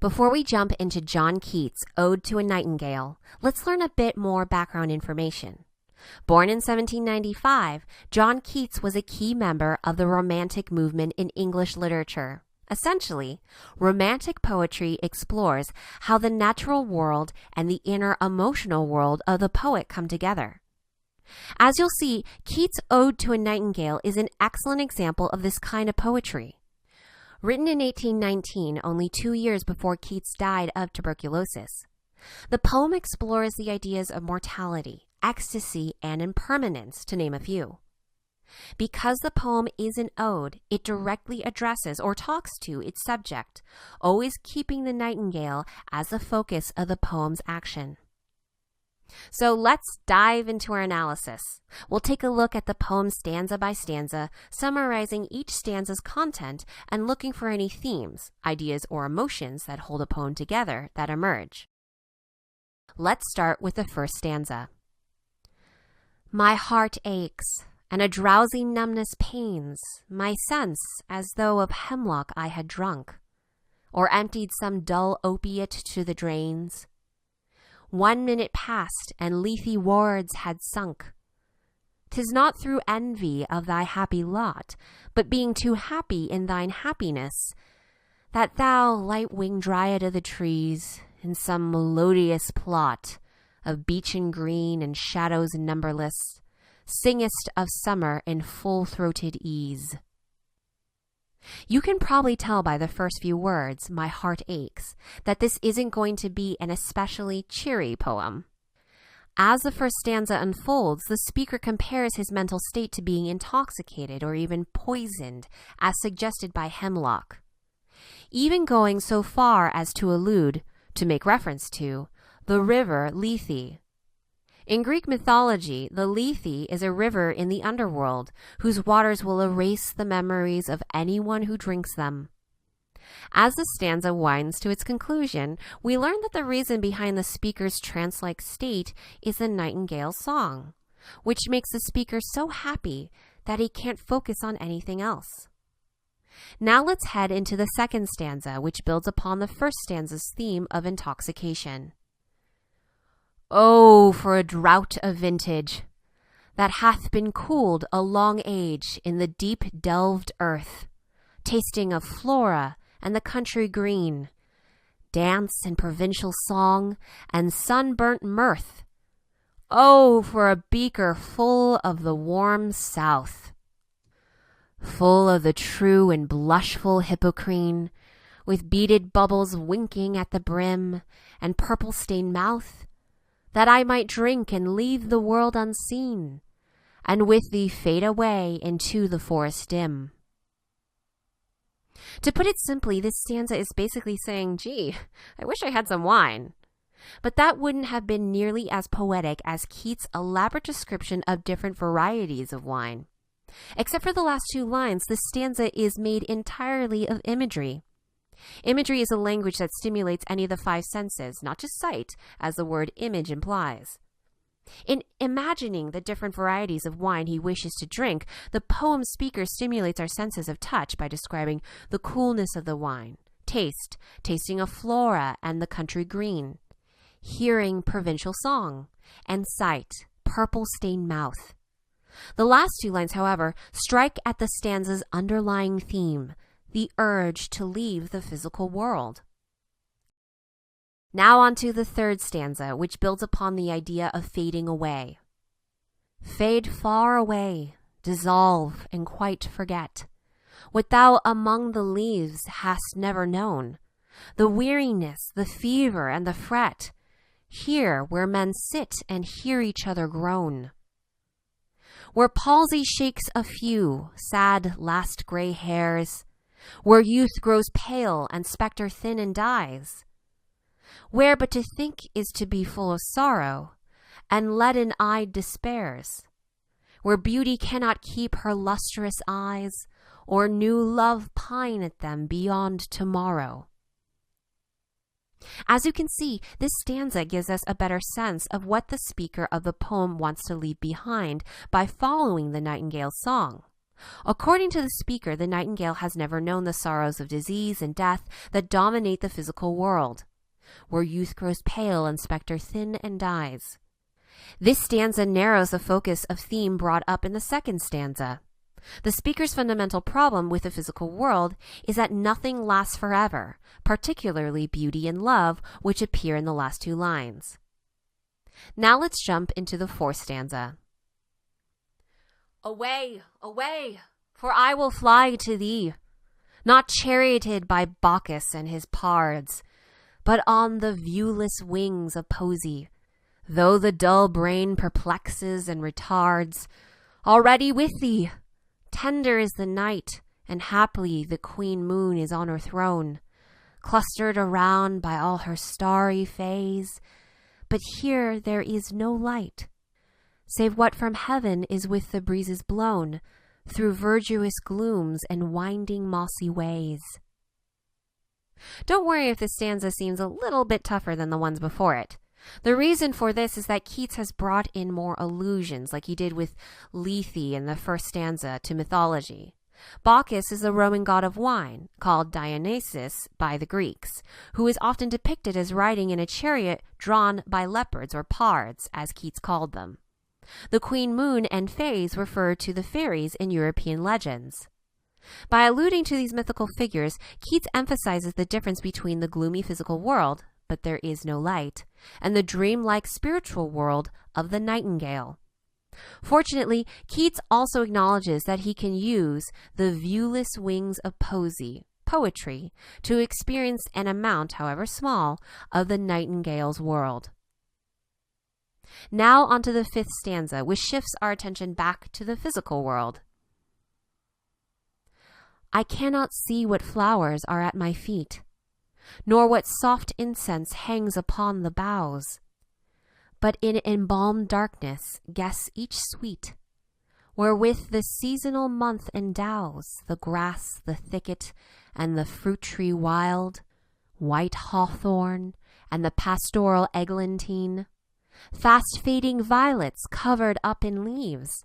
Before we jump into John Keats' Ode to a Nightingale, let's learn a bit more background information. Born in 1795, John Keats was a key member of the Romantic movement in English literature. Essentially, Romantic poetry explores how the natural world and the inner emotional world of the poet come together. As you'll see, Keats' Ode to a Nightingale is an excellent example of this kind of poetry. Written in 1819, only 2 years before Keats died of tuberculosis, the poem explores the ideas of mortality, ecstasy, and impermanence, to name a few. Because the poem is an ode, it directly addresses or talks to its subject, always keeping the nightingale as the focus of the poem's action. So let's dive into our analysis. We'll take a look at the poem stanza by stanza, summarizing each stanza's content and looking for any themes, ideas, or emotions that hold a poem together that emerge. Let's start with the first stanza. My heart aches, and a drowsy numbness pains my sense as though of hemlock I had drunk, or emptied some dull opiate to the drains. 1 minute passed, and lethe wards had sunk. 'Tis not through envy of thy happy lot, but being too happy in thine happiness, that thou, light-winged dryad of the trees, in some melodious plot of beechen green and shadows numberless, singest of summer in full-throated ease. You can probably tell by the first few words, my heart aches, that this isn't going to be an especially cheery poem. As the first stanza unfolds, the speaker compares his mental state to being intoxicated or even poisoned, as suggested by hemlock, even going so far as to allude, to make reference to, the river Lethe. In Greek mythology, the Lethe is a river in the underworld whose waters will erase the memories of anyone who drinks them. As the stanza winds to its conclusion, we learn that the reason behind the speaker's trance-like state is the nightingale's song, which makes the speaker so happy that he can't focus on anything else. Now let's head into the second stanza, which builds upon the first stanza's theme of intoxication. Oh, for a drought of vintage that hath been cooled a long age in the deep delved earth, tasting of flora and the country green, dance and provincial song and sunburnt mirth. Oh, for a beaker full of the warm south, full of the true and blushful hippocrene, with beaded bubbles winking at the brim and purple-stained mouth, that I might drink and leave the world unseen, and with thee fade away into the forest dim. To put it simply, this stanza is basically saying, gee, I wish I had some wine. But that wouldn't have been nearly as poetic as Keats' elaborate description of different varieties of wine. Except for the last 2 lines, this stanza is made entirely of imagery. Imagery is a language that stimulates any of the 5 senses, not just sight, as the word image implies. In imagining the different varieties of wine he wishes to drink, the poem's speaker stimulates our senses of touch by describing the coolness of the wine, taste, tasting of flora and the country green, hearing provincial song, and sight, purple-stained mouth. The last 2 lines, however, strike at the stanza's underlying theme, the urge to leave the physical world. Now on to the third stanza, which builds upon the idea of fading away. Fade far away, dissolve, and quite forget what thou among the leaves hast never known, the weariness, the fever, and the fret, here where men sit and hear each other groan. Where palsy shakes a few sad last gray hairs, where youth grows pale and spectre thin and dies, where but to think is to be full of sorrow, and leaden-eyed despairs, where beauty cannot keep her lustrous eyes, or new love pine at them beyond tomorrow. As you can see, this stanza gives us a better sense of what the speaker of the poem wants to leave behind by following the nightingale's song. According to the speaker, the nightingale has never known the sorrows of disease and death that dominate the physical world, where youth grows pale and spectre thin and dies. This stanza narrows the focus of theme brought up in the second stanza. The speaker's fundamental problem with the physical world is that nothing lasts forever, particularly beauty and love, which appear in the last two lines. Now let's jump into the fourth stanza. Away, away, for I will fly to thee, not charioted by Bacchus and his pards, but on the viewless wings of poesy, though the dull brain perplexes and retards, already with thee. Tender is the night, and haply the queen moon is on her throne, clustered around by all her starry fays, but here there is no light, save what from heaven is with the breezes blown, through verdurous glooms and winding mossy ways. Don't worry if this stanza seems a little bit tougher than the ones before it. The reason for this is that Keats has brought in more allusions, like he did with Lethe in the first stanza, to mythology. Bacchus is the Roman god of wine, called Dionysus by the Greeks, who is often depicted as riding in a chariot drawn by leopards or pards, as Keats called them. The queen moon and fays refer to the fairies in European legends. By alluding to these mythical figures, Keats emphasizes the difference between the gloomy physical world, but there is no light, and the dreamlike spiritual world of the nightingale. Fortunately, Keats also acknowledges that he can use the viewless wings of poetry, to experience an amount, however small, of the nightingale's world. Now onto the fifth stanza, which shifts our attention back to the physical world. I cannot see what flowers are at my feet, nor what soft incense hangs upon the boughs, but in embalmed darkness guess each sweet, wherewith the seasonal month endows the grass, the thicket, and the fruit tree wild, white hawthorn, and the pastoral eglantine, fast fading violets covered up in leaves,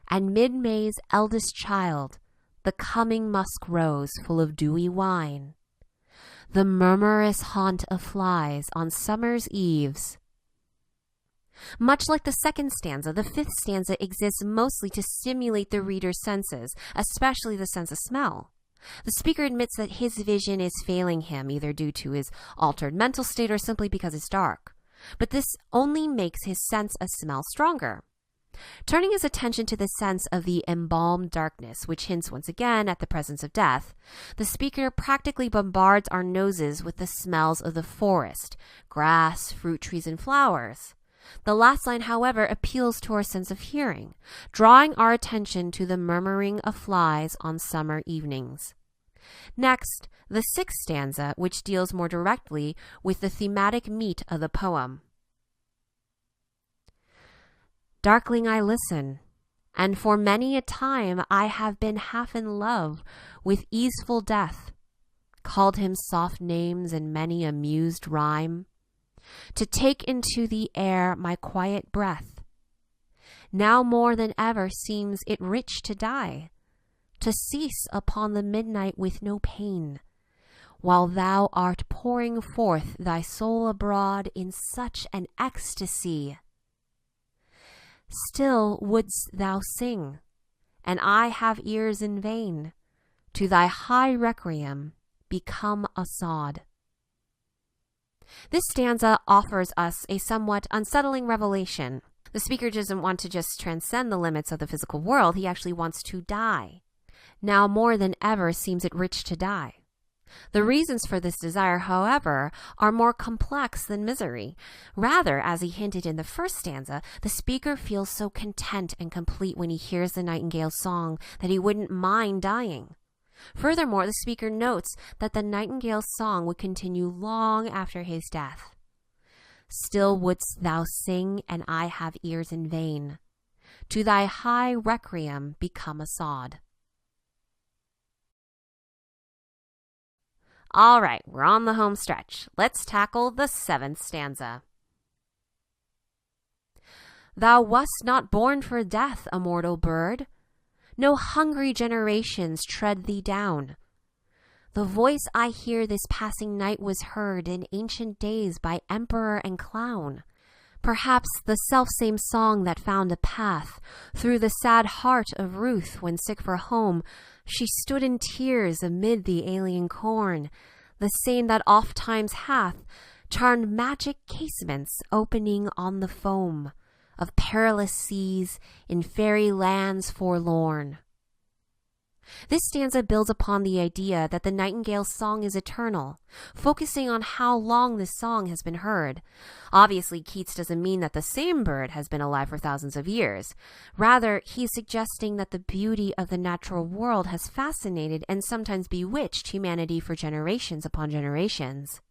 and mid-May's eldest child, the coming musk rose full of dewy wine, the murmurous haunt of flies on summer's eves. Much like the second stanza, the fifth stanza exists mostly to stimulate the reader's senses, especially the sense of smell. The speaker admits that his vision is failing him, either due to his altered mental state or simply because it's dark. But this only makes his sense of smell stronger. Turning his attention to the sense of the embalmed darkness, which hints once again at the presence of death, the speaker practically bombards our noses with the smells of the forest, grass, fruit trees, and flowers. The last line, however, appeals to our sense of hearing, drawing our attention to the murmuring of flies on summer evenings. Next, the sixth stanza, which deals more directly with the thematic meat of the poem. Darkling I listen, and for many a time I have been half in love with easeful death, called him soft names and many a mused rhyme, to take into the air my quiet breath. Now more than ever seems it rich to die, to cease upon the midnight with no pain, while thou art pouring forth thy soul abroad in such an ecstasy. Still wouldst thou sing, and I have ears in vain, to thy high requiem become a sod. This stanza offers us a somewhat unsettling revelation. The speaker doesn't want to just transcend the limits of the physical world, he actually wants to die. Now more than ever seems it rich to die. The reasons for this desire, however, are more complex than misery. Rather, as he hinted in the first stanza, the speaker feels so content and complete when he hears the nightingale's song that he wouldn't mind dying. Furthermore, the speaker notes that the nightingale's song would continue long after his death. Still wouldst thou sing, and I have ears in vain. To thy high requiem become a sod. All right, we're on the home stretch. Let's tackle the seventh stanza. Thou wast not born for death, immortal bird, No hungry generations tread thee down. The voice I hear this passing night was heard in ancient days by emperor and clown. Perhaps the selfsame song that found a path through the sad heart of Ruth when sick for home, she stood in tears amid the alien corn, the same that oft times hath charmed magic casements opening on the foam of perilous seas in fairy lands forlorn. This stanza builds upon the idea that the nightingale's song is eternal, focusing on how long this song has been heard. Obviously, Keats doesn't mean that the same bird has been alive for thousands of years. Rather, he's suggesting that the beauty of the natural world has fascinated and sometimes bewitched humanity for generations upon generations.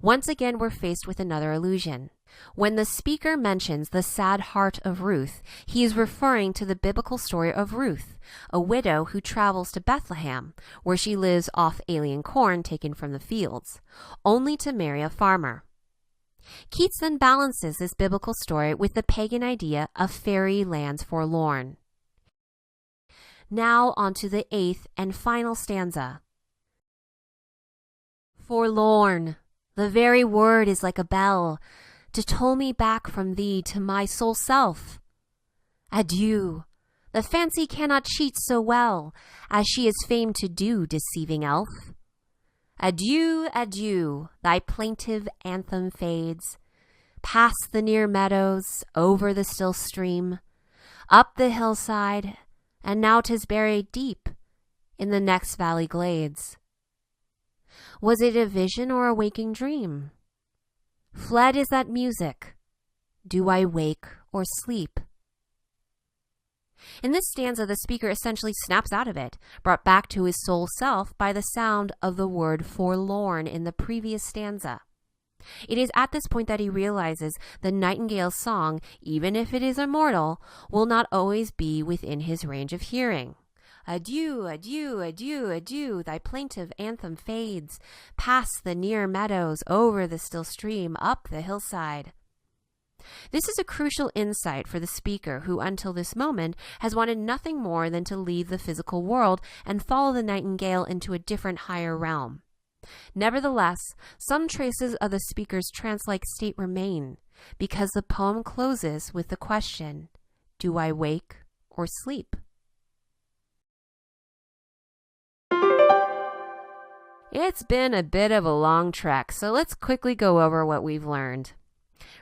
Once again, we're faced with another illusion. When the speaker mentions the sad heart of Ruth, he is referring to the biblical story of Ruth, a widow who travels to Bethlehem, where she lives off alien corn taken from the fields, only to marry a farmer. Keats then balances this biblical story with the pagan idea of fairy lands forlorn. Now on to the 8th and final stanza. Forlorn, the very word is like a bell, to toll me back from thee to my sole self. Adieu, the fancy cannot cheat so well as she is famed to do, deceiving elf. Adieu, adieu, thy plaintive anthem fades, past the near meadows, over the still stream, up the hillside, and now 'tis buried deep in the next valley glades. Was it a vision or a waking dream? Fled is that music. Do I wake or sleep? In this stanza, the speaker essentially snaps out of it, brought back to his soul self by the sound of the word forlorn in the previous stanza. It is at this point that he realizes the nightingale's song, even if it is immortal, will not always be within his range of hearing. Adieu, adieu, adieu, adieu, thy plaintive anthem fades, past the near meadows, over the still stream, up the hillside. This is a crucial insight for the speaker who, until this moment, has wanted nothing more than to leave the physical world and follow the nightingale into a different higher realm. Nevertheless, some traces of the speaker's trance-like state remain, because the poem closes with the question, do I wake or sleep? It's been a bit of a long trek, so let's quickly go over what we've learned.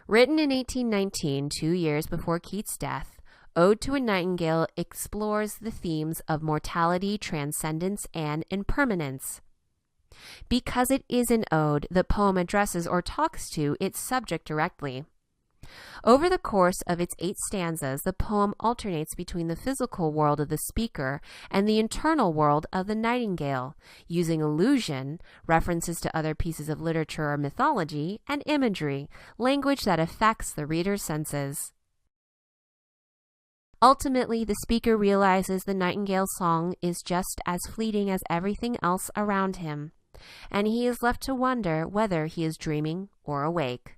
Written in 1819, 2 years before Keats' death, Ode to a Nightingale explores the themes of mortality, transcendence, and impermanence. Because it is an ode, the poem addresses or talks to its subject directly. Over the course of its 8 stanzas, the poem alternates between the physical world of the speaker and the internal world of the nightingale, using allusion, references to other pieces of literature or mythology, and imagery, language that affects the reader's senses. Ultimately, the speaker realizes the nightingale's song is just as fleeting as everything else around him, and he is left to wonder whether he is dreaming or awake.